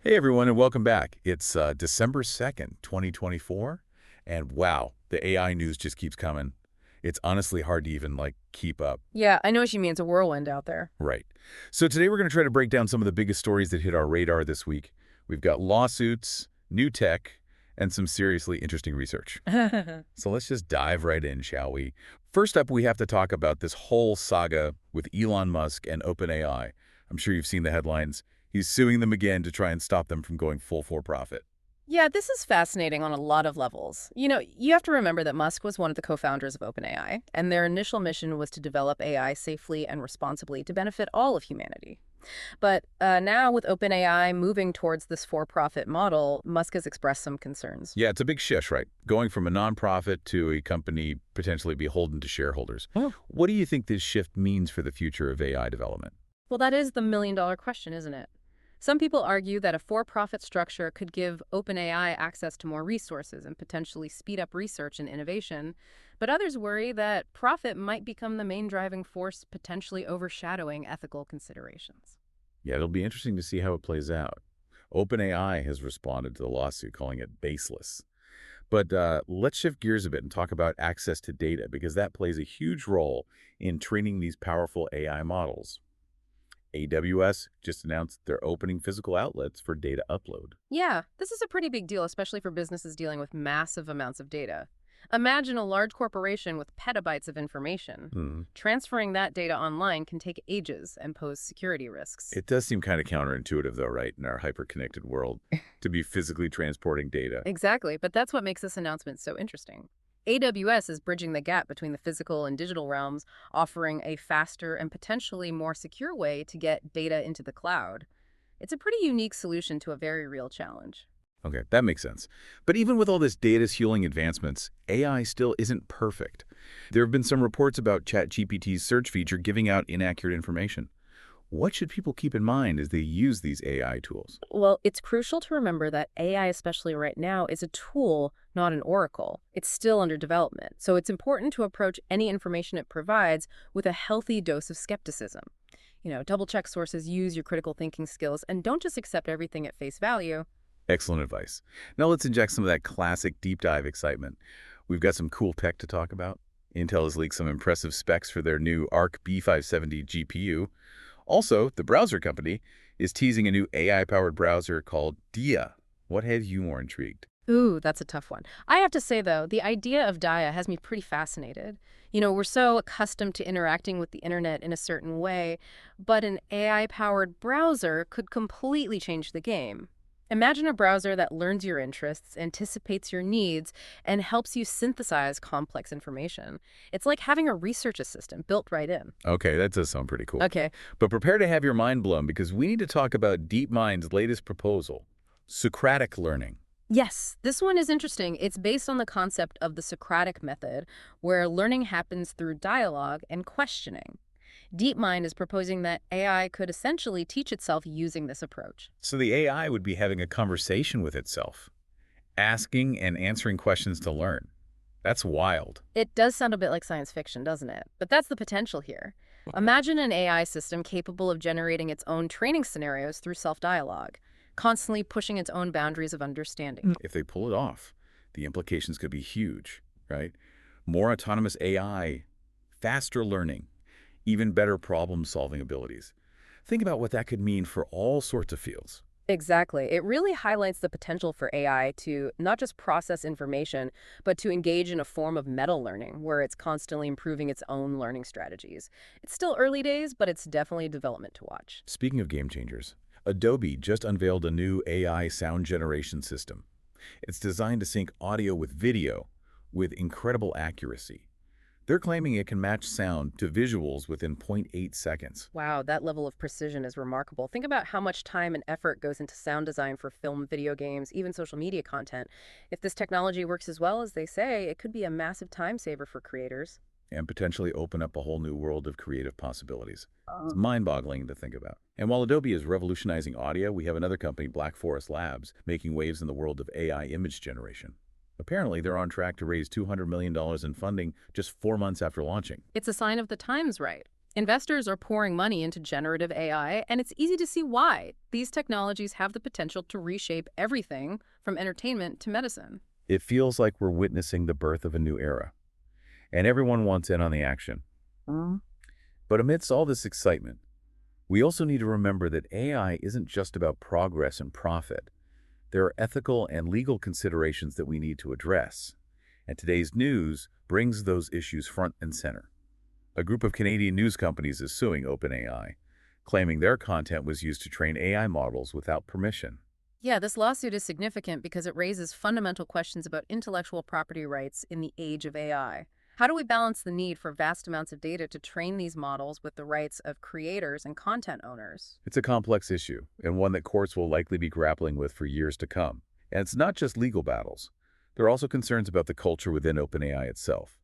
Hey everyone, and welcome back. It's December 2nd, 2024, and wow, the AI news just keeps coming. It's honestly hard to even, keep up. Yeah, I know what you mean. It's a whirlwind out there. Right. So today we're going to try to break down some of the biggest stories that hit our radar this week. We've got lawsuits, new tech, and some seriously interesting research. So let's just dive right in, shall we? First up, we have to talk about this whole saga with Elon Musk and OpenAI. I'm sure you've seen the headlines. He's suing them again to try and stop them from going full for profit. Yeah, this is fascinating on a lot of levels. You have to remember that Musk was one of the co-founders of OpenAI, and their initial mission was to develop AI safely and responsibly to benefit all of humanity. But now with OpenAI moving towards this for-profit model, Musk has expressed some concerns. Yeah, it's a big shift, right? Going from a nonprofit to a company potentially beholden to shareholders. Oh. What do you think this shift means for the future of AI development? Well, that is the million-dollar question, isn't it? Some people argue that a for-profit structure could give OpenAI access to more resources and potentially speed up research and innovation, but others worry that profit might become the main driving force, potentially overshadowing ethical considerations. Yeah, it'll be interesting to see how it plays out. OpenAI has responded to the lawsuit, calling it baseless. But let's shift gears a bit and talk about access to data, because that plays a huge role in training these powerful AI models. AWS just announced they're opening physical outlets for data upload. Yeah, this is a pretty big deal, especially for businesses dealing with massive amounts of data. Imagine a large corporation with petabytes of information. Hmm. Transferring that data online can take ages and pose security risks. It does seem kind of counterintuitive, though, right, in our hyper-connected world, to be physically transporting data. Exactly, but that's what makes this announcement so interesting. AWS is bridging the gap between the physical and digital realms, offering a faster and potentially more secure way to get data into the cloud. It's a pretty unique solution to a very real challenge. Okay, that makes sense. But even with all this data-fueling advancements, AI still isn't perfect. There have been some reports about ChatGPT's search feature giving out inaccurate information. What should people keep in mind as they use these AI tools? Well, it's crucial to remember that AI, especially right now, is a tool, not an oracle. It's still under development, so it's important to approach any information it provides with a healthy dose of skepticism. Double-check sources, use your critical thinking skills, and don't just accept everything at face value. Excellent advice. Now let's inject some of that classic deep dive excitement. We've got some cool tech to talk about. Intel has leaked some impressive specs for their new Arc B570 GPU. Also, the browser company is teasing a new AI-powered browser called Dia. What has you more intrigued? Ooh, that's a tough one. I have to say, though, the idea of Dia has me pretty fascinated. We're so accustomed to interacting with the internet in a certain way, but an AI-powered browser could completely change the game. Imagine a browser that learns your interests, anticipates your needs, and helps you synthesize complex information. It's like having a research assistant built right in. Okay, that does sound pretty cool. Okay. But prepare to have your mind blown, because we need to talk about DeepMind's latest proposal, Socratic learning. Yes, this one is interesting. It's based on the concept of the Socratic method, where learning happens through dialogue and questioning. DeepMind is proposing that AI could essentially teach itself using this approach. So the AI would be having a conversation with itself, asking and answering questions to learn. That's wild. It does sound a bit like science fiction, doesn't it? But that's the potential here. Imagine an AI system capable of generating its own training scenarios through self-dialogue, constantly pushing its own boundaries of understanding. If they pull it off, the implications could be huge, right? More autonomous AI, faster learning, even better problem-solving abilities. Think about what that could mean for all sorts of fields. Exactly. It really highlights the potential for AI to not just process information, but to engage in a form of meta-learning, where it's constantly improving its own learning strategies. It's still early days, but it's definitely a development to watch. Speaking of game changers, Adobe just unveiled a new AI sound generation system. It's designed to sync audio with video with incredible accuracy. They're claiming it can match sound to visuals within zero point 0.8 seconds. Wow, that level of precision is remarkable. Think about how much time and effort goes into sound design for film, video games, even social media content. If this technology works as well as they say, it could be a massive time saver for creators. And potentially open up a whole new world of creative possibilities. It's mind-boggling to think about. And while Adobe is revolutionizing audio, we have another company, Black Forest Labs, making waves in the world of AI image generation. Apparently, they're on track to raise $200 million in funding just 4 months after launching. It's a sign of the times, right? Investors are pouring money into generative AI, and it's easy to see why. These technologies have the potential to reshape everything from entertainment to medicine. It feels like we're witnessing the birth of a new era, and everyone wants in on the action. But amidst all this excitement, we also need to remember that AI isn't just about progress and profit. There are ethical and legal considerations that we need to address, and today's news brings those issues front and center. A group of Canadian news companies is suing OpenAI, claiming their content was used to train AI models without permission. Yeah, this lawsuit is significant because it raises fundamental questions about intellectual property rights in the age of AI. How do we balance the need for vast amounts of data to train these models with the rights of creators and content owners? It's a complex issue, and one that courts will likely be grappling with for years to come. And it's not just legal battles. There are also concerns about the culture within OpenAI itself.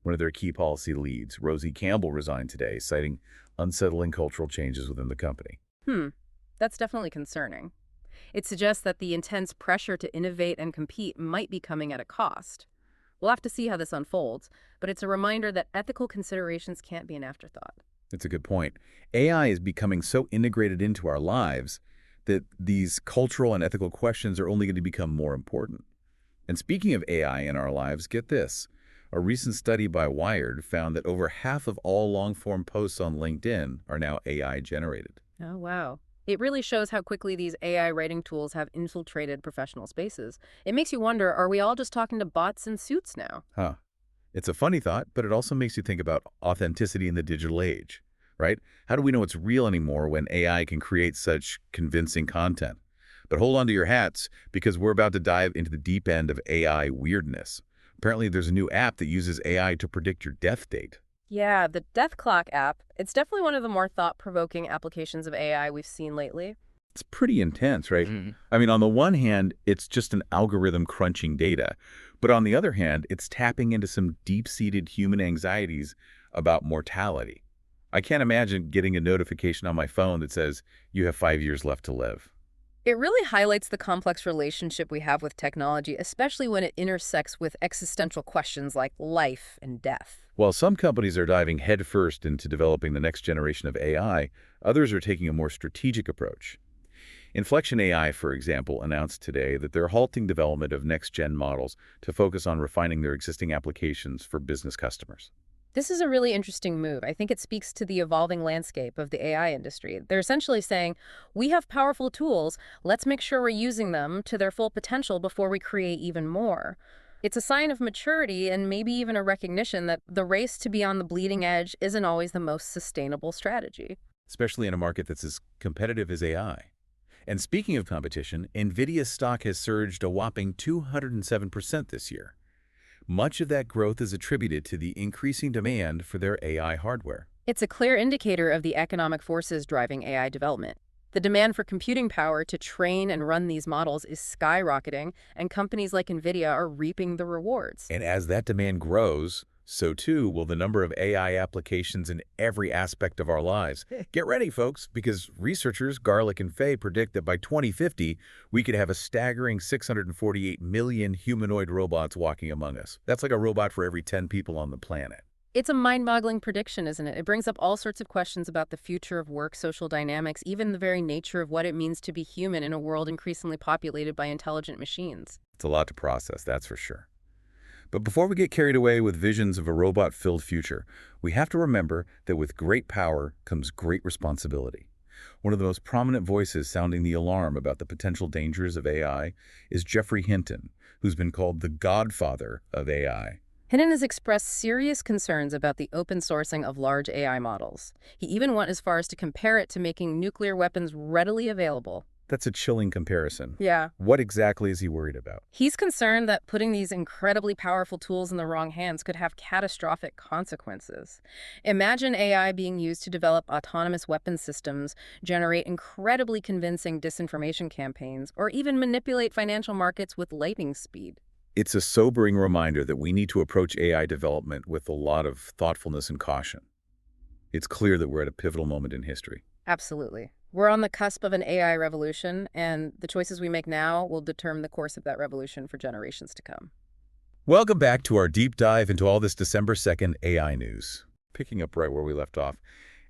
One of their key policy leads, Rosie Campbell, resigned today, citing unsettling cultural changes within the company. That's definitely concerning. It suggests that the intense pressure to innovate and compete might be coming at a cost. We'll have to see how this unfolds, but it's a reminder that ethical considerations can't be an afterthought. It's a good point. AI is becoming so integrated into our lives that these cultural and ethical questions are only going to become more important. And speaking of AI in our lives, get this. A recent study by Wired found that over half of all long-form posts on LinkedIn are now AI-generated. Oh, wow. It really shows how quickly these AI writing tools have infiltrated professional spaces. It makes you wonder, are we all just talking to bots in suits now? It's a funny thought, but it also makes you think about authenticity in the digital age, right? How do we know it's real anymore when AI can create such convincing content? But hold on to your hats, because we're about to dive into the deep end of AI weirdness. Apparently, there's a new app that uses AI to predict your death date. Yeah, the Death Clock app. It's definitely one of the more thought-provoking applications of AI we've seen lately. It's pretty intense, right? I mean, on the one hand, it's just an algorithm crunching data. But on the other hand, it's tapping into some deep-seated human anxieties about mortality. I can't imagine getting a notification on my phone that says, you have 5 years left to live. It really highlights the complex relationship we have with technology, especially when it intersects with existential questions like life and death. While some companies are diving headfirst into developing the next generation of AI, others are taking a more strategic approach. Inflection AI, for example, announced today that they're halting development of next-gen models to focus on refining their existing applications for business customers. This is a really interesting move. I think it speaks to the evolving landscape of the AI industry. They're essentially saying, we have powerful tools, let's make sure we're using them to their full potential before we create even more. It's a sign of maturity and maybe even a recognition that the race to be on the bleeding edge isn't always the most sustainable strategy. Especially in a market that's as competitive as AI. And speaking of competition, NVIDIA's stock has surged a whopping 207% this year. Much of that growth is attributed to the increasing demand for their AI hardware. It's a clear indicator of the economic forces driving AI development. The demand for computing power to train and run these models is skyrocketing, and companies like NVIDIA are reaping the rewards. And as that demand grows, so too will the number of AI applications in every aspect of our lives. Get ready, folks, because researchers Garlick and Fay predict that by 2050, we could have a staggering 648 million humanoid robots walking among us. That's like a robot for every 10 people on the planet. It's a mind-boggling prediction, isn't it? It brings up all sorts of questions about the future of work, social dynamics, even the very nature of what it means to be human in a world increasingly populated by intelligent machines. It's a lot to process, that's for sure. But before we get carried away with visions of a robot-filled future, we have to remember that with great power comes great responsibility. One of the most prominent voices sounding the alarm about the potential dangers of AI is Geoffrey Hinton, who's been called the godfather of AI. Hinton has expressed serious concerns about the open sourcing of large AI models. He even went as far as to compare it to making nuclear weapons readily available. That's a chilling comparison. Yeah. What exactly is he worried about? He's concerned that putting these incredibly powerful tools in the wrong hands could have catastrophic consequences. Imagine AI being used to develop autonomous weapon systems, generate incredibly convincing disinformation campaigns, or even manipulate financial markets with lightning speed. It's a sobering reminder that we need to approach AI development with a lot of thoughtfulness and caution. It's clear that we're at a pivotal moment in history. Absolutely. We're on the cusp of an AI revolution, and the choices we make now will determine the course of that revolution for generations to come. Welcome back to our deep dive into all this December 2nd AI news. Picking up right where we left off,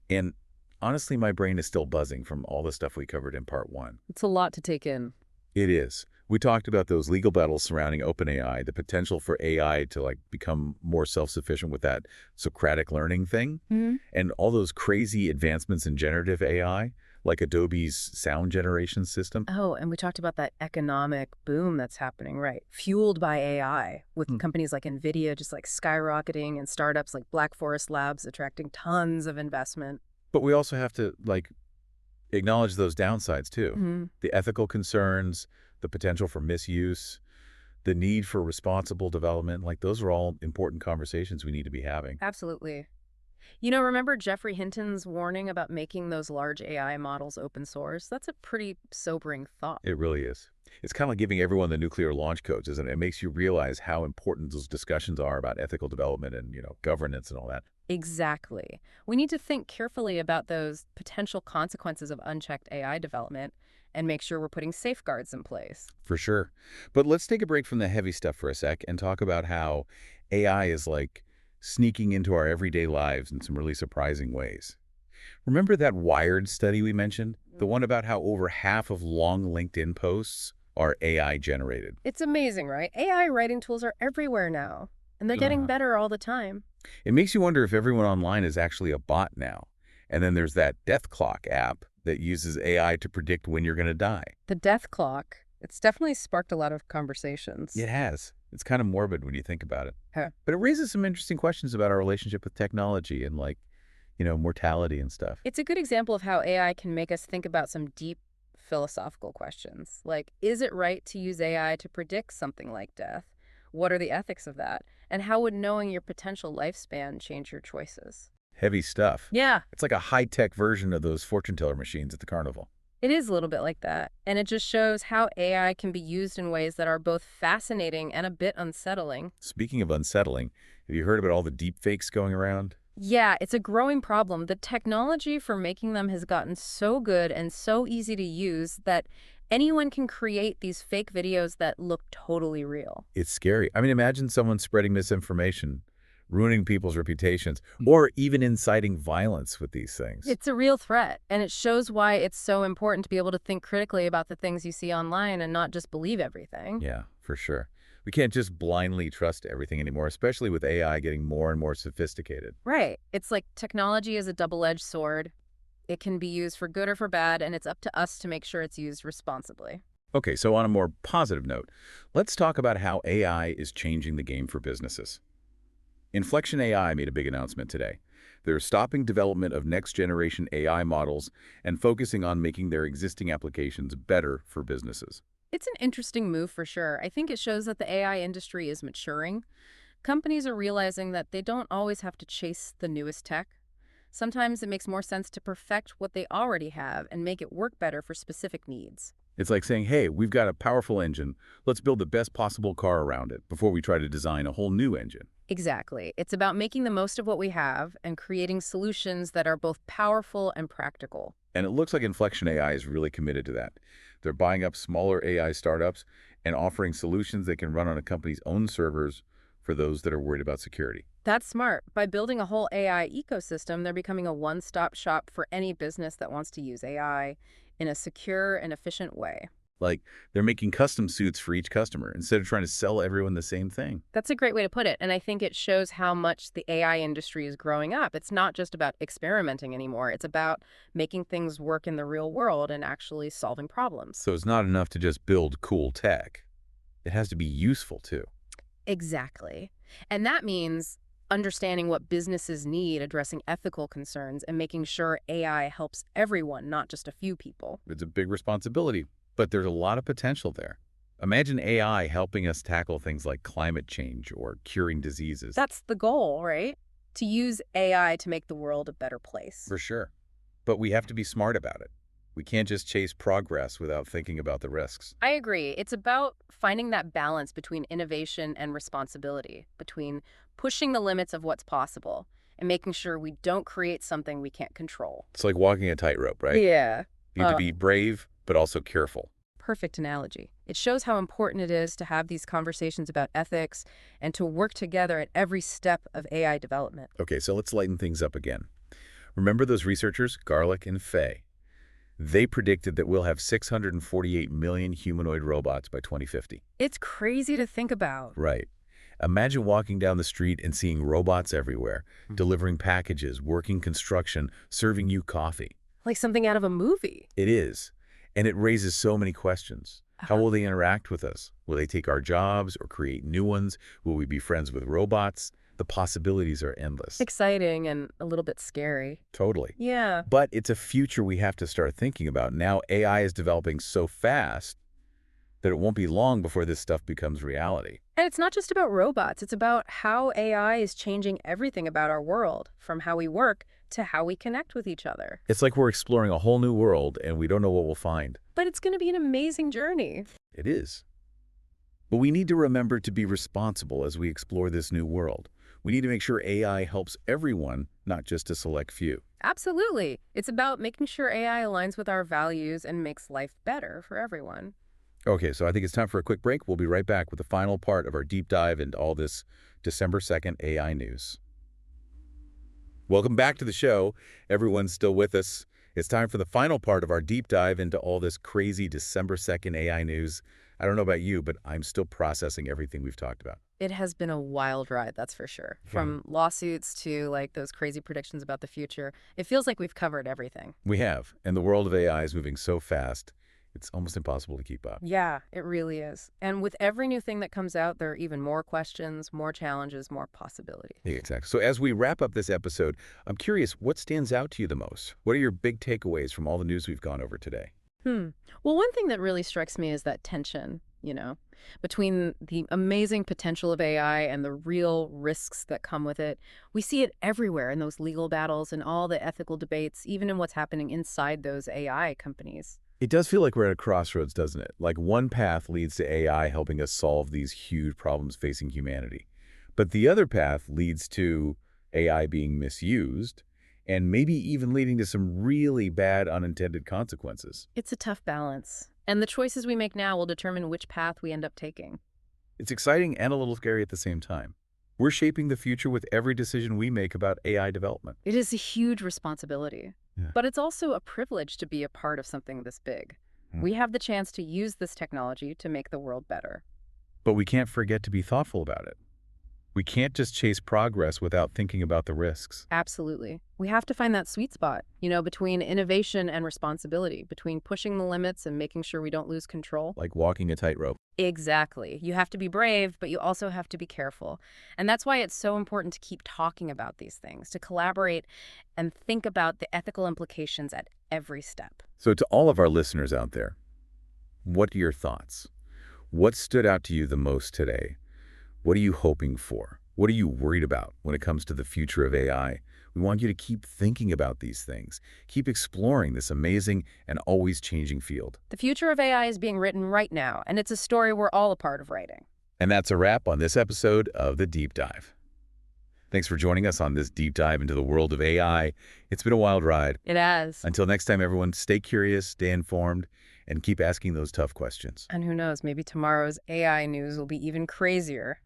And honestly, my brain is still buzzing from all the stuff we covered in part 1. It's a lot to take in. It is. We talked about those legal battles surrounding OpenAI, the potential for AI to become more self-sufficient with that Socratic learning thing, and all those crazy advancements in generative AI, like Adobe's sound generation system. Oh, and we talked about that economic boom that's happening, right? Fueled by AI, with companies like NVIDIA just skyrocketing and startups like Black Forest Labs attracting tons of investment. But we also have to acknowledge those downsides too. The ethical concerns, the potential for misuse, the need for responsible development, those are all important conversations we need to be having. Absolutely. Remember Geoffrey Hinton's warning about making those large AI models open source? That's a pretty sobering thought. It really is. It's kind of like giving everyone the nuclear launch codes, isn't it? It makes you realize how important those discussions are about ethical development and, governance and all that. Exactly. We need to think carefully about those potential consequences of unchecked AI development and make sure we're putting safeguards in place. For sure. But let's take a break from the heavy stuff for a sec and talk about how AI is sneaking into our everyday lives in some really surprising ways. Remember that Wired study we mentioned? The one about how over half of long LinkedIn posts are AI generated. It's amazing, right? AI writing tools are everywhere now, and they're getting better all the time. It makes you wonder if everyone online is actually a bot now. And then there's that Death Clock app that uses AI to predict when you're going to die. The death clock. It's definitely sparked a lot of conversations. It has. It's kind of morbid when you think about it. Huh. But it raises some interesting questions about our relationship with technology and mortality and stuff. It's a good example of how AI can make us think about some deep philosophical questions. Is it right to use AI to predict something like death? What are the ethics of that? And how would knowing your potential lifespan change your choices? Heavy stuff. Yeah. It's like a high-tech version of those fortune teller machines at the carnival. It is a little bit like that. And it just shows how AI can be used in ways that are both fascinating and a bit unsettling. Speaking of unsettling, have you heard about all the deep fakes going around? Yeah, it's a growing problem. The technology for making them has gotten so good and so easy to use that anyone can create these fake videos that look totally real. It's scary. I mean, imagine someone spreading misinformation, ruining people's reputations, or even inciting violence with these things. It's a real threat, and it shows why it's so important to be able to think critically about the things you see online and not just believe everything. Yeah, for sure. We can't just blindly trust everything anymore, especially with AI getting more and more sophisticated. Right. It's like technology is a double-edged sword. It can be used for good or for bad, and it's up to us to make sure it's used responsibly. Okay, so on a more positive note, let's talk about how AI is changing the game for businesses. Inflection AI made a big announcement today. They're stopping development of next-generation AI models and focusing on making their existing applications better for businesses. It's an interesting move for sure. I think it shows that the AI industry is maturing. Companies are realizing that they don't always have to chase the newest tech. Sometimes it makes more sense to perfect what they already have and make it work better for specific needs. It's like saying, hey, we've got a powerful engine. Let's build the best possible car around it before we try to design a whole new engine. Exactly. It's about making the most of what we have and creating solutions that are both powerful and practical. And it looks like Inflection AI is really committed to that. They're buying up smaller AI startups and offering solutions that can run on a company's own servers for those that are worried about security. That's smart. By building a whole AI ecosystem, they're becoming a one-stop shop for any business that wants to use AI in a secure and efficient way. They're making custom suits for each customer instead of trying to sell everyone the same thing. That's a great way to put it, and I think it shows how much the AI industry is growing up. It's not just about experimenting anymore. It's about making things work in the real world and actually solving problems. So it's not enough to just build cool tech. It has to be useful too. Exactly. And that means understanding what businesses need, addressing ethical concerns, and making sure AI helps everyone, not just a few people. It's a big responsibility, but there's a lot of potential there. Imagine AI helping us tackle things like climate change or curing diseases. That's the goal, right? To use AI to make the world a better place. For sure. But we have to be smart about it. We can't just chase progress without thinking about the risks. I agree. It's about finding that balance between innovation and responsibility, between pushing the limits of what's possible and making sure we don't create something we can't control. It's like walking a tightrope, right? Yeah. You need to be brave, but also careful. Perfect analogy. It shows how important it is to have these conversations about ethics and to work together at every step of AI development. Okay, so let's lighten things up again. Remember those researchers, Garlick and Fay? They predicted that we'll have 648 million humanoid robots by 2050. It's crazy to think about. Right. Imagine walking down the street and seeing robots everywhere, delivering packages, working construction, serving you coffee. Like something out of a movie. It is. And it raises so many questions. How will they interact with us? Will they take our jobs or create new ones? Will we be friends with robots? The possibilities are endless. Exciting and a little bit scary. Totally. Yeah. But it's a future we have to start thinking about. Now AI is developing so fast that it won't be long before this stuff becomes reality. And it's not just about robots. It's about how AI is changing everything about our world, from how we work to how we connect with each other. It's like we're exploring a whole new world and we don't know what we'll find. But it's going to be an amazing journey. It is. But we need to remember to be responsible as we explore this new world. We need to make sure AI helps everyone, not just a select few. Absolutely. It's about making sure AI aligns with our values and makes life better for everyone. Okay, so I think it's time for a quick break. We'll be right back with the final part of our deep dive into all this December 2nd AI news. Welcome back to the show. Everyone's still with us. It's time for the final part of our deep dive into all this crazy December 2nd AI news. I don't know about you, but I'm still processing everything we've talked about. It has been a wild ride, that's for sure. From lawsuits to like those crazy predictions about the future. It feels like we've covered everything. We have, and the world of AI is moving so fast, it's almost impossible to keep up. Yeah, it really is. And with every new thing that comes out, there are even more questions, more challenges, more possibility. Yeah, exactly. So as we wrap up this episode, I'm curious, what stands out to you the most? What are your big takeaways from all the news we've gone over today? Well, one thing that really strikes me is that tension, between the amazing potential of AI and the real risks that come with it. We see it everywhere in those legal battles and all the ethical debates, even in what's happening inside those AI companies. It does feel like we're at a crossroads, doesn't it? Like one path leads to AI helping us solve these huge problems facing humanity. But the other path leads to AI being misused and maybe even leading to some really bad unintended consequences. It's a tough balance. And the choices we make now will determine which path we end up taking. It's exciting and a little scary at the same time. We're shaping the future with every decision we make about AI development. It is a huge responsibility. Yeah. But it's also a privilege to be a part of something this big. We have the chance to use this technology to make the world better. But we can't forget to be thoughtful about it. We can't just chase progress without thinking about the risks. Absolutely. We have to find that sweet spot, between innovation and responsibility, between pushing the limits and making sure we don't lose control. Like walking a tightrope. Exactly. You have to be brave, but you also have to be careful. And that's why it's so important to keep talking about these things, to collaborate and think about the ethical implications at every step. So to all of our listeners out there, what are your thoughts? What stood out to you the most today? What are you hoping for? What are you worried about when it comes to the future of AI? We want you to keep thinking about these things. Keep exploring this amazing and always changing field. The future of AI is being written right now, and it's a story we're all a part of writing. And that's a wrap on this episode of The Deep Dive. Thanks for joining us on this deep dive into the world of AI. It's been a wild ride. It has. Until next time, everyone, stay curious, stay informed, and keep asking those tough questions. And who knows, maybe tomorrow's AI news will be even crazier.